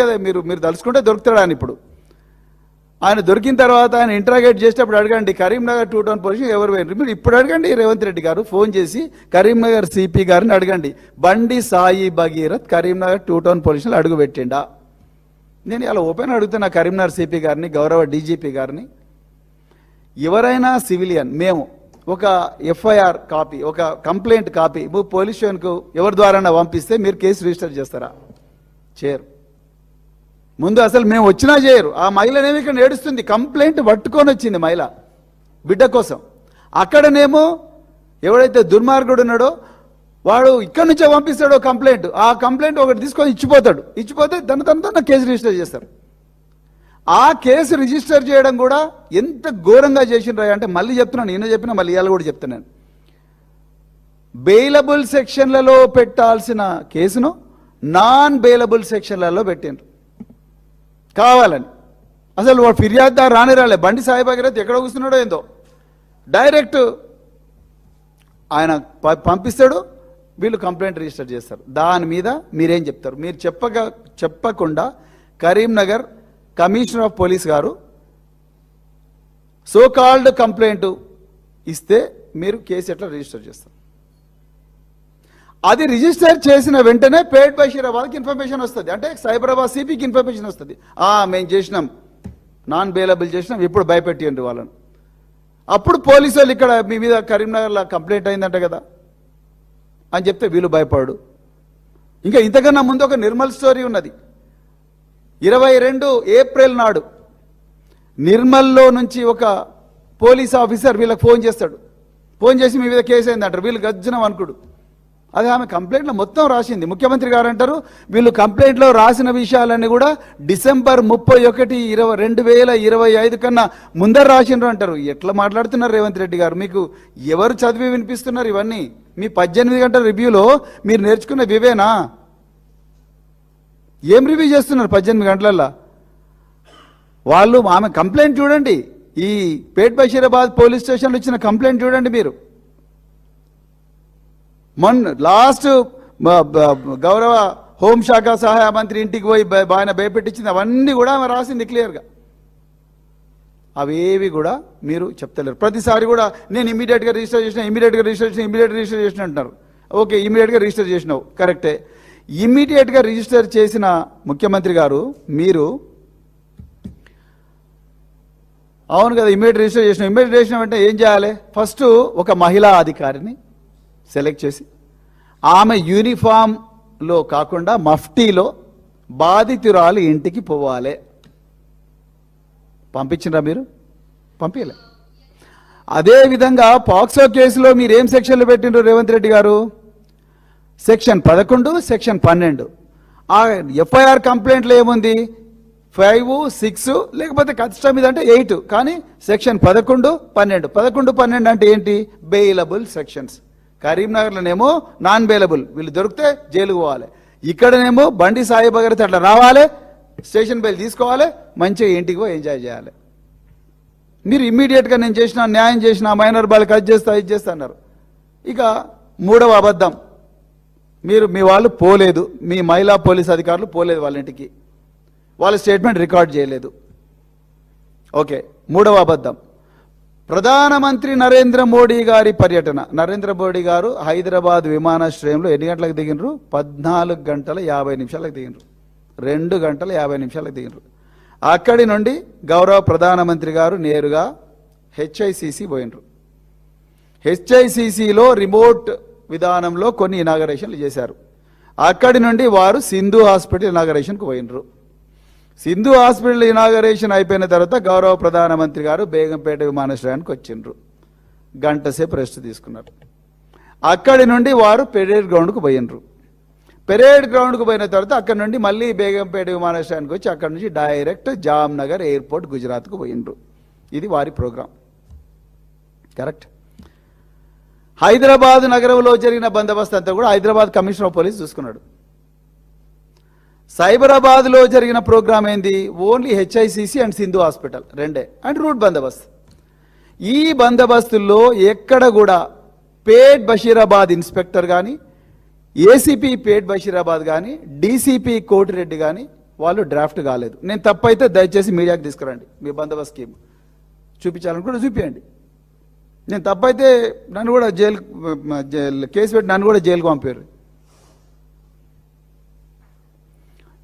కదా, మీరు తలుచుకుంటే దొరుకుతాడు ఆయన. ఇప్పుడు ఆయన దొరికిన తర్వాత ఆయన ఇంటరాగేట్ చేసేటప్పుడు అడగండి కరీంనగర్ 2 టౌన్ పోలీసు ఎవరు పోయినారు. మీరు ఇప్పుడు అడగండి రేవంత్ రెడ్డి గారు ఫోన్ చేసి కరీంనగర్ సిపి గారిని అడగండి, బండి సాయి భగీరథ్ కరీంనగర్ 2 టౌన్ పోలీసులు అడుగు పెట్టిండా. నేను ఇలా ఓపెన్ అడుగుతున్నా కరీంనగర్ సిపి గారిని, గౌరవ డీజీపీ గారిని. ఎవరైనా సివిలియన్ మేము ఒక ఎఫ్ఐఆర్ కాపీ, ఒక కంప్లైంట్ కాపీ పోలీస్ స్టేషన్కు ఎవరి ద్వారా పంపిస్తే మీరు కేసు రిజిస్టర్ చేస్తారా? చేయరు. ముందు అసలు మేము వచ్చినా చేయరు. ఆ మహిళనేమి ఇక్కడ ఏడుస్తుంది, కంప్లైంట్ పట్టుకొని వచ్చింది మహిళ బిడ్డ కోసం. అక్కడనేమో ఎవడైతే దుర్మార్గుడు ఉన్నాడో వాడు ఇక్కడి నుంచే పంపిస్తాడో కంప్లైంట్, ఆ కంప్లైంట్ ఒకటి తీసుకొని ఇచ్చిపోతే దాని కేసు రిజిస్టర్ చేస్తారు. ఆ కేసు రిజిస్టర్ చేయడం కూడా ఎంత ఘోరంగా చేసినరా అంటే, మళ్ళీ చెప్తున్నాను, నిన్న చెప్పినా మళ్ళీ ఇవాళ కూడా చెప్తున్నాను, బెయిలబుల్ సెక్షన్లలో పెట్టాల్సిన కేసును నాన్ బెయిలబుల్ సెక్షన్లలో పెట్టిండ్రు కావాలని. అసలు వాడు ఫిర్యాదుదారు రాలే, బండి సాయి భగీరథ్ ఎక్కడ కూర్చున్నాడో ఏందో, డైరెక్ట్ ఆయన పంపిస్తాడు, వీళ్ళు కంప్లైంట్ రిజిస్టర్ చేస్తారు. దాని మీద మీరేం చెప్తారు? మీరు చెప్పకుండా కరీంనగర్ కమిషనర్ ఆఫ్ పోలీస్ గారు సో కాల్డ్ కంప్లైంట్ ఇస్తే మీరు కేసు ఎట్లా రిజిస్టర్ చేస్తారు? అది రిజిస్టర్ చేసిన వెంటనే పేట్ బషీరాబాద్కి ఇన్ఫర్మేషన్ వస్తుంది, అంటే సైబరాబాద్ సిపికి ఇన్ఫర్మేషన్ వస్తుంది, మేము చేసినాం, నాన్ బెయిలబుల్ చేసినాం, ఇప్పుడు భయపెట్టిండ్రు వాళ్ళని. అప్పుడు పోలీసు వాళ్ళు ఇక్కడ మీ మీద కరీంనగర్లో కంప్లైంట్ అయిందంట కదా అని చెప్తే వీళ్ళు భయపడు. ఇంకా ఇంతకన్నా ముందు ఒక నిర్మల్ స్టోరీ ఉన్నది. 22 ఏప్రిల్ నాడు నిర్మల్లో నుంచి ఒక పోలీస్ ఆఫీసర్ వీళ్ళకి ఫోన్ చేస్తాడు. ఫోన్ చేసి మీ మీద కేసు అయిందంటారు. వీళ్ళు గజ్జనం అనుకుడు. అది ఆమె కంప్లైంట్లో మొత్తం రాసింది. ముఖ్యమంత్రి గారు అంటారు వీళ్ళు కంప్లైంట్లో రాసిన విషయాలన్నీ కూడా డిసెంబర్ 31, 2025 కన్నా ముందర రాసిండ్రు అంటారు. ఎట్లా మాట్లాడుతున్నారు రేవంత్ రెడ్డి గారు? మీకు ఎవరు చదివి వినిపిస్తున్నారు ఇవన్నీ? మీ 18 గంటల రివ్యూలో మీరు నేర్చుకున్న వివేనా? ఏం రివ్యూ చేస్తున్నారు 18 గంటలల్లో? వాళ్ళు ఆమె కంప్లైంట్ చూడండి, ఈ పేట్ బషీరాబాద్ పోలీస్ స్టేషన్లో ఇచ్చిన కంప్లైంట్ చూడండి మీరు. మొన్న లాస్ట్ గౌరవ హోంశాఖ సహాయ మంత్రి ఇంటికి పోయి ఆయన భయపెట్టించింది, అవన్నీ కూడా ఆమె రాసింది క్లియర్గా. అవేవి కూడా మీరు చెప్తలేరు. ప్రతిసారి కూడా నేను ఇమీడియట్గా రిజిస్టర్ చేసిన అంటున్నారు. ఓకే, ఇమీడియట్గా రిజిస్టర్ చేసినావు, కరెక్టే. ఇమ్మీడియట్గా రిజిస్టర్ చేసిన ముఖ్యమంత్రి గారు మీరు, అవును కదా ఇమ్మీడియట్ రిజిస్టర్ చేసిన వెంటనే ఏం చేయాలి? ఫస్ట్ ఒక మహిళా అధికారిని సెలెక్ట్ చేసి ఆమె యూనిఫామ్లో కాకుండా మఫ్టీలో బాధితురాలు ఇంటికి పోవాలి. పంపించినరా మీరు? పంపించలే. అదేవిధంగా పాక్సో కేసులో మీరు ఏం సెక్షన్లు పెట్టిండ్రు రేవంత్ రెడ్డి గారు? Section 11, section 12. ఆ ఎఫ్ఐఆర్ కంప్లైంట్లో ఏముంది? 5, 6 లేకపోతే కష్టం మీద అంటే 8. కానీ సెక్షన్ 11, 12 అంటే ఏంటి? Bailable sections. కరీంనగర్లోనేమో నాన్ బెయిలబుల్, వీళ్ళు దొరికితే జైలుకు పోవాలి. ఇక్కడనేమో బండి సాయి భగీరథ్ అట్లా రావాలి, స్టేషన్ బెయిల్ తీసుకోవాలి, మంచిగా ఇంటికి పోయి ఎంజాయ్ చేయాలి. మీరు ఇమ్మీడియట్గా నేను చేసిన న్యాయం చేసిన మైనర్ బాల్కి అది చేస్తా ఇది చేస్తా అన్నారు. ఇక 3వ అబద్ధం, మీ వాళ్ళు పోలేదు, మీ మహిళా పోలీస్ అధికారులు పోలేదు వాళ్ళ ఇంటికి, వాళ్ళ స్టేట్మెంట్ రికార్డ్ చేయలేదు. ఓకే. 3వ అబద్ధం, ప్రధానమంత్రి నరేంద్ర మోడీ గారి పర్యటన. నరేంద్ర మోడీ గారు హైదరాబాద్ విమానాశ్రయంలో ఎన్ని గంటలకు దిగినరు? 14 గంటల 50 నిమిషాలకు దిగినరు. 2 గంటల 50 నిమిషాలకు దిగినరు. అక్కడి నుండి గౌరవ ప్రధానమంత్రి గారు నేరుగా హెచ్ఐసిసి పోయినరు. హెచ్ఐసిసిలో రిమోట్ విధానంలో కొన్ని ఇనాగరేషన్లు చేశారు. అక్కడి నుండి వారు సింధు హాస్పిటల్ ఇనాగరేషన్కు పోయినరు. సింధు హాస్పిటల్ ఇనాగరేషన్ అయిపోయిన తర్వాత గౌరవ ప్రధానమంత్రి గారు బేగంపేట విమానాశ్రయానికి వచ్చిండ్రు. గంట సేపు రెస్ట్ తీసుకున్నారు. అక్కడి నుండి వారు పెరేడ్ గ్రౌండ్కు పోయినరు. పెరేడ్ గ్రౌండ్కు పోయిన తర్వాత అక్కడి నుండి మళ్ళీ బేగంపేట విమానాశ్రయానికి వచ్చి అక్కడి నుంచి డైరెక్ట్ జామ్నగర్ ఎయిర్పోర్ట్ గుజరాత్కు పోయినరు. ఇది వారి ప్రోగ్రాం. కరెక్ట్. హైదరాబాద్ నగరంలో జరిగిన బందోబస్తు అంతా కూడా హైదరాబాద్ కమిషనర్ ఆఫ్ పోలీస్ చూసుకున్నాడు. సైబరాబాద్లో జరిగిన ప్రోగ్రాం ఏంది? Only HICC and Sindhu hospital రెండే, అండ్ రూట్ బందోబస్తు. ఈ బందోబస్తుల్లో ఎక్కడ కూడా పేట్ బషీరాబాద్ ఇన్స్పెక్టర్ కానీ, ఏసీపీ పేట్ బషీరాబాద్ కానీ, డీసీపీ కోటిరెడ్డి కానీ వాళ్ళు డ్రాఫ్ట్ కాలేదు. నేను తప్పైతే దయచేసి మీడియాకి తీసుకురండి. మీ బందోబస్తు స్కీమ్ చూపించాలనుకుంటే చూపించండి. నేను తప్పైతే నన్ను కూడా జైలు కేసు పెట్టి నన్ను కూడా జైలుకు పంపారు.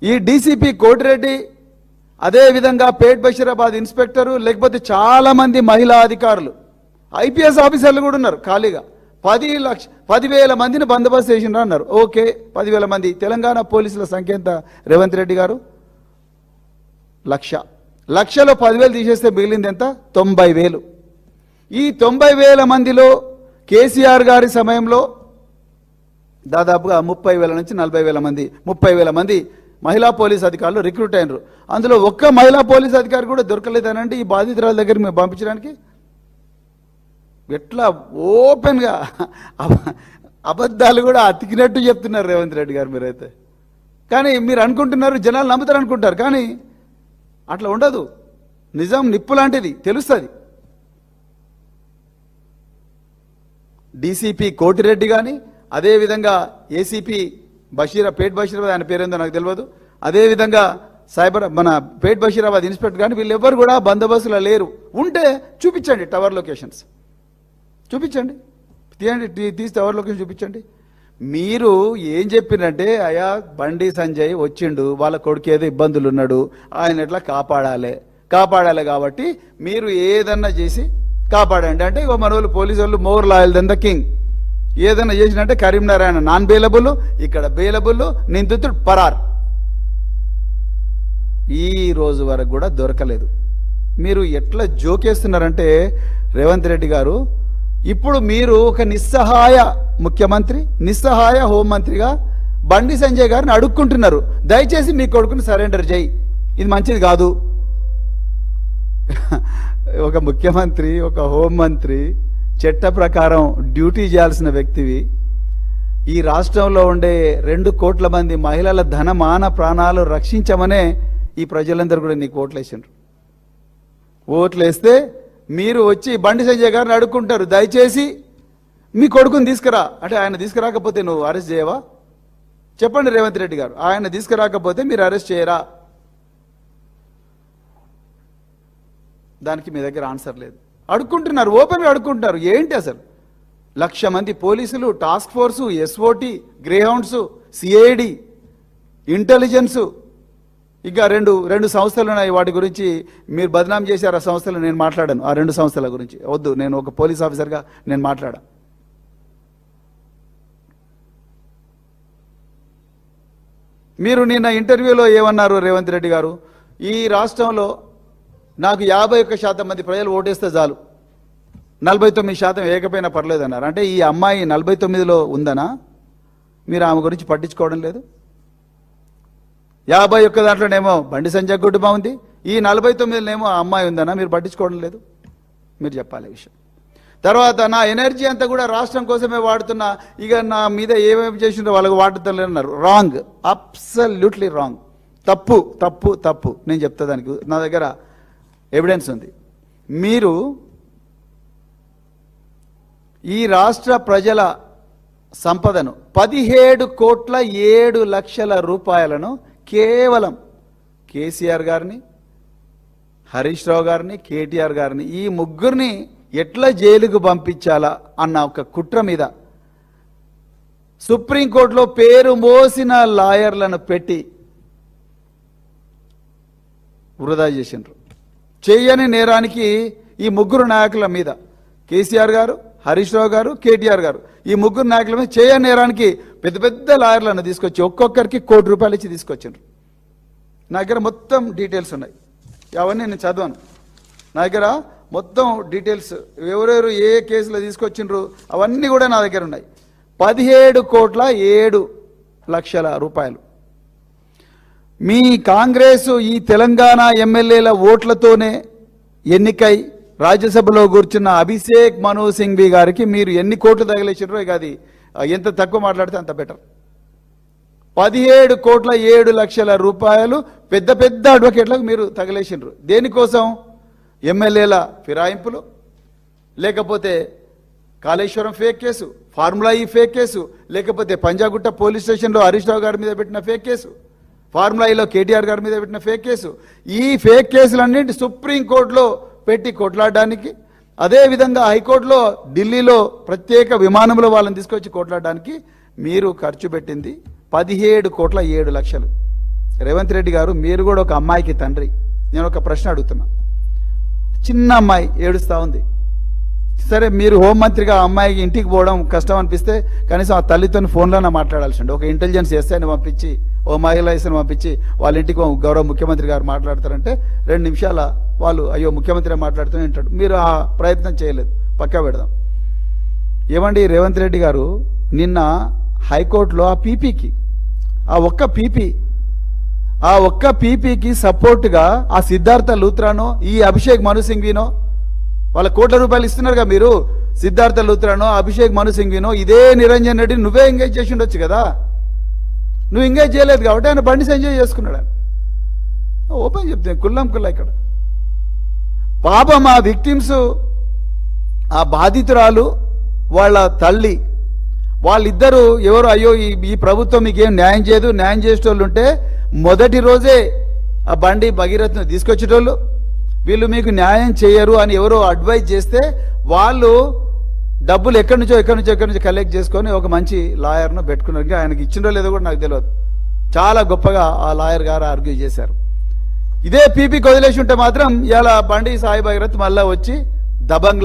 ఈ డీసీపీ కోటిరెడ్డి, అదేవిధంగా పేట్ బషీరాబాద్ ఇన్స్పెక్టరు, లేకపోతే చాలామంది మహిళా అధికారులు, ఐపీఎస్ ఆఫీసర్లు కూడా ఉన్నారు ఖాళీగా. 10,000 మందిని బందోబస్తు చేసినారు అన్నారు. ఓకే, 10,000 మంది. తెలంగాణ పోలీసుల సంఖ్య ఎంత రేవంత్ రెడ్డి గారు? 1,00,000. 1,00,000లో 10,000 తీసేస్తే మిగిలింది ఎంత? 90,000. ఈ 90,000 మందిలో కేసీఆర్ గారి సమయంలో దాదాపుగా 30,000 నుంచి 40,000 మంది, 30,000 మంది మహిళా పోలీస్ అధికారులు రిక్రూట్ అయినారు. అందులో ఒక్క మహిళా పోలీస్ అధికారి కూడా దొరకలేదనంటే ఈ బాధితురాల దగ్గర మేము పంపించడానికి ఎట్లా ఓపెన్గా అబద్ధాలు కూడా అతికినట్టు చెప్తున్నారు రేవంత్ రెడ్డి గారు మీరైతే. కానీ మీరు అనుకుంటున్నారు జనాలు నమ్ముతారు అనుకుంటారు, కానీ అట్లా ఉండదు. నిజం నిప్పు లాంటిది, తెలుస్తుంది. డీసీపీ కోటిరెడ్డి కానీ, అదేవిధంగా ఏసీపీ పేట్ బషీరాబాద్, ఆయన పేరేందో నాకు తెలియదు, అదేవిధంగా మన పేట్ బషీరాబాద్ ఇన్స్పెక్టర్ కానీ వీళ్ళు ఎవరు కూడా బందోబస్తులో లేరు. ఉంటే చూపించండి, టవర్ లొకేషన్స్ చూపించండి, తీసి టవర్ లొకేషన్ చూపించండి. మీరు ఏం చెప్పినంటే, అయ్యా బండి సంజయ్ వచ్చిండు, వాళ్ళ కొడుకు ఏదో ఇబ్బందులు ఉన్నాడు, ఆయన ఎట్లా కాపాడాలి కాబట్టి మీరు ఏదన్నా చేసి కాపాడండి అంటే, ఇగో మన వాళ్ళు పోలీసు వాళ్ళు more loyal than the king. ఏదైనా చేసినట్టే కరీంనగర్ ఆయన నాన్ బెయిలబుల్, ఇక్కడ బెయిలబుల్, నిందితుడు పరార్. ఈ రోజు వరకు కూడా దొరకలేదు. మీరు ఎట్లా జోకేస్తున్నారంటే రేవంత్ రెడ్డి గారు, ఇప్పుడు మీరు ఒక నిస్సహాయ ముఖ్యమంత్రి, నిస్సహాయ హోంమంత్రిగా బండి సంజయ్ గారిని అడుక్కుంటున్నారు, దయచేసి మీ కొడుకుని సరెండర్ చేయి, ఇది మంచిది కాదు. ఒక ముఖ్యమంత్రి, ఒక హోంమంత్రి, చట్ట ప్రకారం డ్యూటీ చేయాల్సిన వ్యక్తివి, ఈ రాష్ట్రంలో ఉండే 2 కోట్ల మంది మహిళల ధనమాన ప్రాణాలు రక్షించమనే ఈ ప్రజలందరూ కూడా నీకు ఓట్లేసారు. ఓట్లేస్తే మీరు వచ్చి బండి సంజయ్ గారిని అడుక్కుంటారు, దయచేసి మీ కొడుకుని తీసుకురా అంటే, ఆయన తీసుకురాకపోతే నువ్వు అరెస్ట్ చేయవా? చెప్పండి రేవంత్ రెడ్డి గారు, ఆయన తీసుకురాకపోతే మీరు అరెస్ట్ చేయరా? దానికి మీ దగ్గర ఆన్సర్ లేదు. అడుక్కుంటున్నారు, ఓపెన్గా అడుక్కుంటున్నారు. ఏంటి అసలు? 1,00,000 మంది పోలీసులు, task force, SOT, Greyhounds, CID, intelligence, ఇంకా రెండు సంస్థలు ఉన్నాయి. వాటి గురించి మీరు బదనాం చేశారు. ఆ సంస్థలు నేను మాట్లాడాను, ఆ 2 సంస్థల గురించి వద్దు, నేను ఒక పోలీస్ ఆఫీసర్గా నేను మాట్లాడా. మీరు నిన్న ఇంటర్వ్యూలో ఏమన్నారు రేవంత్ రెడ్డి గారు? ఈ రాష్ట్రంలో నాకు 51% మంది ప్రజలు ఓటేస్తే చాలు, 49% ఏకపోయినా పర్లేదన్నారు. అంటే ఈ అమ్మాయి 49లో ఉందనా? మీరు ఆమె గురించి పట్టించుకోవడం లేదు. 51 దాంట్లోనేమో బండి సంజయ్ కుటుంబం ఉంది, ఈ 49లోనేమో ఆ అమ్మాయి ఉందనా? మీరు పట్టించుకోవడం లేదు. మీరు చెప్పాలి విషయం. తర్వాత నా ఎనర్జీ అంతా కూడా రాష్ట్రం కోసమే వాడుతున్నా, ఇక నా మీద ఏమేమి చేసిందో వాళ్ళకి వాడుతలేన్నారు. Wrong, absolutely wrong. తప్పు తప్పు తప్పు. నేను చెప్తా, దానికి నా దగ్గర ఎవిడెన్స్ ఉంది. మీరు ఈ రాష్ట్ర ప్రజల సంపదను 17,07,00,000 రూపాయలను కేవలం కేసీఆర్ గారిని, హరీష్ రావు గారిని, కేటీఆర్ గారిని, ఈ ముగ్గురిని ఎట్లా జైలుకు పంపించాలా అన్న ఒక కుట్ర మీద సుప్రీంకోర్టులో పేరు మోసిన లాయర్లను పెట్టి వృధా చేసిండ్రు. చేయని నేరానికి ఈ ముగ్గురు నాయకుల మీద, కేసీఆర్ గారు, హరీష్ రావు గారు, కేటీఆర్ గారు, ఈ ముగ్గురు నాయకుల మీద చేయని నేరానికి పెద్ద పెద్ద లాయర్లను తీసుకొచ్చి ఒక్కొక్కరికి ₹1,00,00,000 ఇచ్చి తీసుకొచ్చిండ్రు. నా దగ్గర మొత్తం డీటెయిల్స్ ఉన్నాయి, అవన్నీ నేను చదవను. నా దగ్గర మొత్తం డీటెయిల్స్, ఎవరెవరు ఏ కేసులో తీసుకొచ్చిండ్రు అవన్నీ కూడా నా దగ్గర ఉన్నాయి. 17,07,00,000 రూపాయలు. మీ కాంగ్రెస్ ఈ తెలంగాణ ఎమ్మెల్యేల ఓట్లతోనే ఎన్నికై రాజ్యసభలో కూర్చున్న అభిషేక్ మను సింఘ్వి గారికి మీరు ఎన్ని కోట్లు తగిలేసారో, ఇక అది ఎంత తక్కువ మాట్లాడితే అంత బెటర్. 17,07,00,000 రూపాయలు పెద్ద పెద్ద అడ్వకేట్లకు మీరు తగిలేసిండ్రు. దేనికోసం? ఎమ్మెల్యేల ఫిరాయింపులు, లేకపోతే కాళేశ్వరం ఫేక్ కేసు, ఫార్ములా ఈ ఫేక్ కేసు, లేకపోతే పంజాగుట్ట పోలీస్ స్టేషన్లో హరీష్ రావు గారి మీద పెట్టిన ఫేక్ కేసు, ఫార్ములా కేటీఆర్ గారి మీద పెట్టిన ఫేక్ కేసు. ఈ ఫేక్ కేసులన్నింటి సుప్రీంకోర్టులో పెట్టి కొట్లాడడానికి, అదేవిధంగా హైకోర్టులో ఢిల్లీలో ప్రత్యేక విమానంలో వాళ్ళని తీసుకొచ్చి కొట్లాడడానికి మీరు ఖర్చు పెట్టింది 17,07,00,000. రేవంత్ రెడ్డి గారు, మీరు కూడా ఒక అమ్మాయికి తండ్రి. నేను ఒక ప్రశ్న అడుగుతున్నా. చిన్న అమ్మాయి ఏడుస్తూ ఉంది. సరే, మీరు హోంమంత్రిగా ఆ అమ్మాయికి ఇంటికి పోవడం కష్టం అనిపిస్తే కనీసం ఆ తల్లితో ఫోన్లోనే మాట్లాడాల్సిండి. ఒక ఇంటెలిజెన్స్ ఎస్ఐని పంపించి, ఓ మహిళా ఎస్ఐని పంపించి వాళ్ళ ఇంటికి గౌరవ ముఖ్యమంత్రి గారు మాట్లాడతారంటే 2 నిమిషాల వాళ్ళు అయ్యో ముఖ్యమంత్రి మాట్లాడుతూనే ఉంటాడు. మీరు ఆ ప్రయత్నం చేయలేదు, పక్కా పెడదాం. ఏమండి రేవంత్ రెడ్డి గారు, నిన్న హైకోర్టులో ఆ ఒక్క పీపీకి సపోర్ట్గా ఆ సిద్ధార్థ లూత్రానో, ఈ అభిషేక్ మను సింఘ్వినో, వాళ్ళ కోట్ల రూపాయలు ఇస్తున్నారుగా మీరు, సిద్ధార్థ లూత్రానో, అభిషేక్ మను సింఘ్వినో, ఇదే నిరంజన్ రెడ్డిని నువ్వే ఎంగేజ్ చేసి ఉండొచ్చు కదా. నువ్వు ఎంగేజ్ చేయలేదు కాబట్టి ఆయన బండి ఎంజాయ్ చేసుకున్నాడు. ఆయన ఓపెన్ చెప్తాను, కుల్లం కుల్లా ఇక్కడ. పాపం ఆ విక్టిమ్స్, ఆ బాధితురాలు వాళ్ళ తల్లి, వాళ్ళిద్దరూ ఎవరు, అయ్యో ఈ ప్రభుత్వం మీకేం న్యాయం చేయదు, న్యాయం చేసేటోళ్ళు ఉంటే మొదటి రోజే ఆ బండి భగీరథను తీసుకొచ్చేటోళ్ళు, వీళ్ళు మీకు న్యాయం చేయరు అని ఎవరో అడ్వైజ్ చేస్తే వాళ్ళు డబ్బులు ఎక్కడి నుంచో కలెక్ట్ చేసుకొని ఒక మంచి లాయర్ను పెట్టుకున్నారు. ఇంకా ఆయనకి ఇచ్చిండో లేదో కూడా నాకు తెలియదు. చాలా గొప్పగా ఆ లాయర్ గారు ఆర్గ్యూ చేశారు. ఇదే పీపీకి వదిలేసి ఉంటే మాత్రం ఇలా బండి సాయి భగీరథ్ మళ్ళా వచ్చి దబంగ్